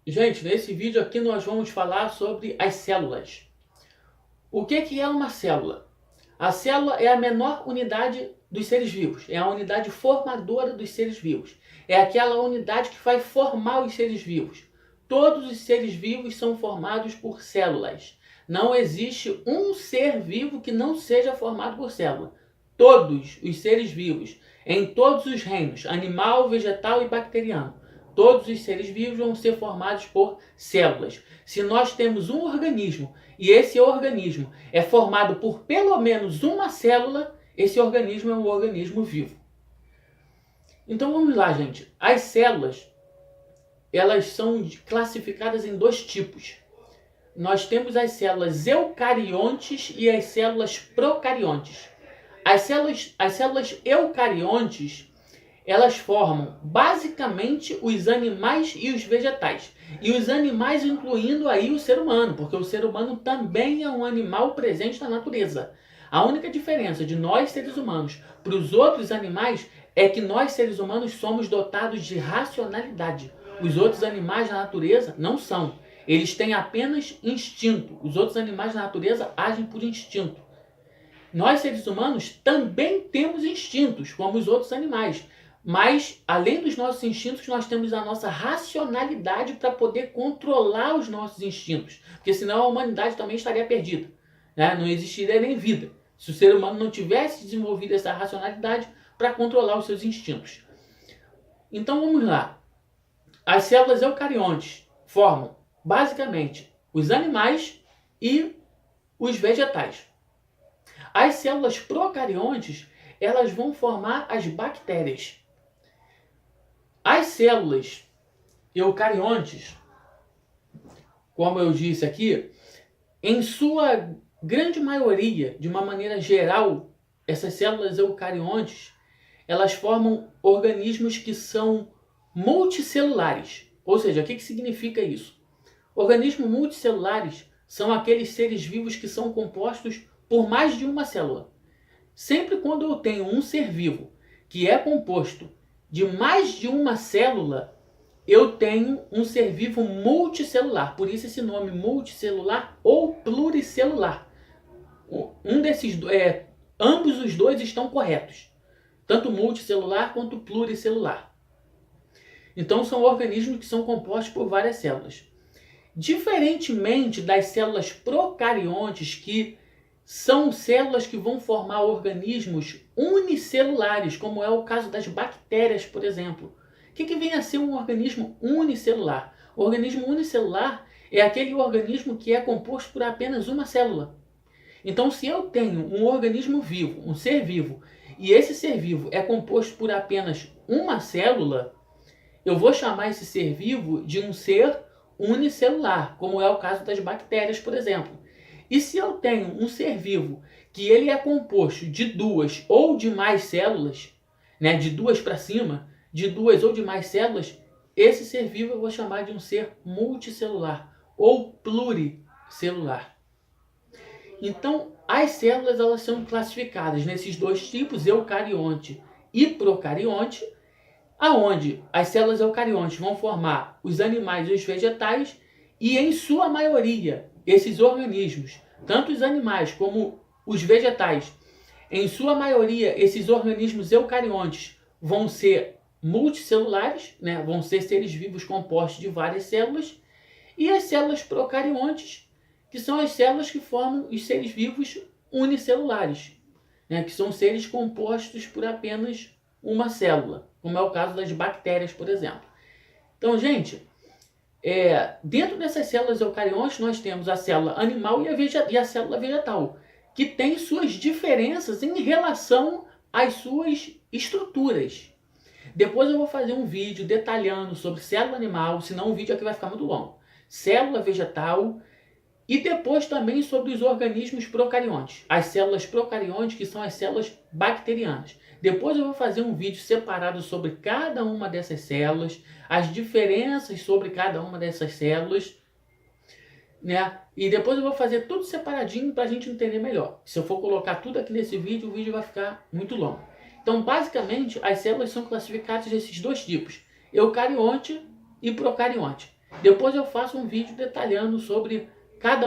Gente, nesse vídeo aqui nós vamos falar sobre as células. O que é uma célula? A célula é a menor unidade dos seres vivos, é a unidade formadora dos seres vivos. É aquela unidade que vai formar os seres vivos. Todos os seres vivos são formados por células. Não existe um ser vivo que não seja formado por célula. Todos os seres vivos, em todos os reinos, animal, vegetal e bacteriano, todos os seres vivos vão ser formados por células. Se nós temos um organismo e esse organismo é formado por pelo menos uma célula, esse organismo é um organismo vivo. Então vamos lá, gente. As células, elas são classificadas em dois tipos. Nós temos as células eucariontes e as células procariontes. As células eucariontes, elas formam basicamente os animais e os vegetais. E os animais incluindo aí o ser humano, porque o ser humano também é um animal presente na natureza. A única diferença de nós seres humanos para os outros animais é que nós seres humanos somos dotados de racionalidade. Os outros animais na natureza não são. Eles têm apenas instinto. Os outros animais na natureza agem por instinto. Nós seres humanos também temos instintos, como os outros animais. Mas, além dos nossos instintos, nós temos a nossa racionalidade para poder controlar os nossos instintos. Porque senão a humanidade também estaria perdida, né? Não existiria nem vida. Se o ser humano não tivesse desenvolvido essa racionalidade para controlar os seus instintos. Então vamos lá. As células eucariontes formam, basicamente, os animais e os vegetais. As células procariontes, elas vão formar as bactérias. As células eucariontes, como eu disse aqui, em sua grande maioria, de uma maneira geral, essas células eucariontes, elas formam organismos que são multicelulares. Ou seja, o que significa isso? Organismos multicelulares são aqueles seres vivos que são compostos por mais de uma célula. Sempre quando eu tenho um ser vivo que é composto de mais de uma célula, eu tenho um ser vivo multicelular. Por isso esse nome multicelular ou pluricelular. Ambos os dois estão corretos. Tanto multicelular quanto pluricelular. Então são organismos que são compostos por várias células. Diferentemente das células procariontes, que são células que vão formar organismos unicelulares, como é o caso das bactérias, por exemplo. O que vem a ser um organismo unicelular? O organismo unicelular é aquele organismo que é composto por apenas uma célula. Então, se eu tenho um organismo vivo, um ser vivo, e esse ser vivo é composto por apenas uma célula, eu vou chamar esse ser vivo de um ser unicelular, como é o caso das bactérias, por exemplo. E se eu tenho um ser vivo que ele é composto de duas ou de mais células, né, de duas para cima, de duas ou de mais células, esse ser vivo eu vou chamar de um ser multicelular ou pluricelular. Então, as células, elas são classificadas nesses dois tipos, eucarionte e procarionte, aonde as células eucariontes vão formar os animais e os vegetais, e em sua maioria, esses organismos, tanto os animais como os vegetais, em sua maioria, esses organismos eucariontes vão ser multicelulares, né? Vão ser seres vivos compostos de várias células, e as células procariontes, que são as células que formam os seres vivos unicelulares, né? Que são seres compostos por apenas uma célula, como é o caso das bactérias, por exemplo. Então, gente, dentro dessas células eucariontes nós temos a célula animal e a célula vegetal, que tem suas diferenças em relação às suas estruturas. Depois eu vou fazer um vídeo detalhando sobre célula animal, senão o vídeo aqui vai ficar muito longo. Célula vegetal e depois também sobre os organismos procariontes. As células procariontes, que são as células bacterianas. Depois eu vou fazer um vídeo separado sobre cada uma dessas células, as diferenças sobre cada uma dessas células, né? E depois eu vou fazer tudo separadinho para a gente entender melhor. Se eu for colocar tudo aqui nesse vídeo, o vídeo vai ficar muito longo. Então, basicamente, as células são classificadas desses dois tipos, eucarionte e procarionte. Depois eu faço um vídeo detalhando sobre cada